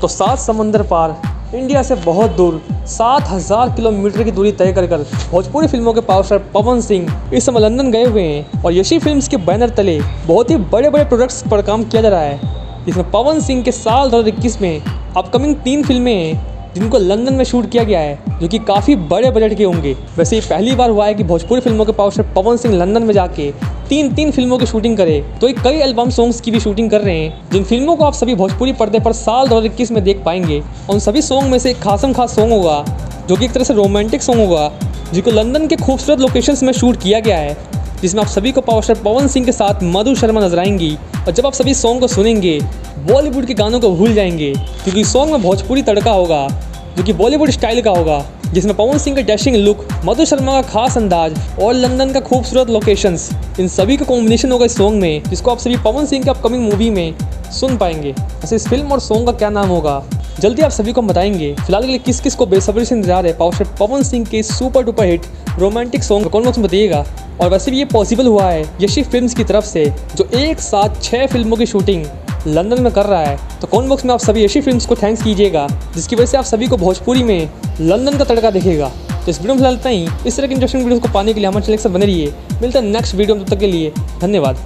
तो 7 समंदर पार इंडिया से बहुत दूर 7000 किलोमीटर की दूरी तय कर भोजपुरी फिल्मों के पावर स्टार पवन सिंह इस समय लंदन गए हुए हैं और यशी फिल्म्स के बैनर तले बहुत ही बड़े बड़े प्रोडक्ट्स पर काम किया जा रहा है, जिसमें पवन सिंह के साल 2021 में अपकमिंग 3 फिल्में हैं जिनको लंदन में शूट किया गया है, जो कि काफ़ी बड़े बजट के होंगे। वैसे ये पहली बार हुआ है कि भोजपुरी फिल्मों के power star Pawan Singh London में जाके तीन फिल्मों की शूटिंग करे, तो ये कई एल्बम सॉन्ग्स की भी शूटिंग कर रहे हैं, जिन फिल्मों को आप सभी भोजपुरी पर्दे पर साल 2021 में देख पाएंगे। उन सभी सॉन्ग में से एक खासम खास सॉन्ग होगा जो कि एक तरह से रोमांटिक सॉन्ग होगा, जिसको लंदन के खूबसूरत लोकेशंस में शूट किया गया है, जिसमें आप सभी को पावर स्टार पवन सिंह के साथ मधु शर्मा नजर आएंगी। और जब आप सभी सॉन्ग को सुनेंगे बॉलीवुड के गानों को भूल जाएंगे, क्योंकि सॉन्ग में भोजपुरी तड़का होगा जो कि बॉलीवुड स्टाइल का होगा, जिसमें पवन सिंह का डैशिंग लुक, मधु शर्मा का खास अंदाज और लंदन का खूबसूरत लोकेशंस, इन सभी का कॉम्बिनेशन होगा इस सॉन्ग में, जिसको आप सभी पवन सिंह के अपकमिंग मूवी में सुन पाएंगे। वैसे इस फिल्म और सॉन्ग का क्या नाम होगा जल्दी आप सभी को बताएंगे। फिलहाल के लिए किस किस को बेसब्री से इंतजार है पावर स्टार पवन सिंह के super duper hit romantic song कौन बॉक्स में बताइएगा। और वैसे भी ये पॉसिबल हुआ है यशी फिल्म्स की तरफ से, जो एक साथ 6 फिल्मों की शूटिंग लंदन में कर रहा है। तो कमेंट बॉक्स में आप सभी यशी फिल्म्स को थैंक्स कीजिएगा, जिसकी वजह से आप सभी को भोजपुरी में लंदन का तड़का दिखेगा। तो इस वीडियो में फिलहाल इतना ही। इस तरह की इंटरेस्टिंग वीडियोस को पाने के लिए हमारे चैनल से बने रहिए। मिलते हैं नेक्स्ट वीडियो में, तब तक के लिए धन्यवाद।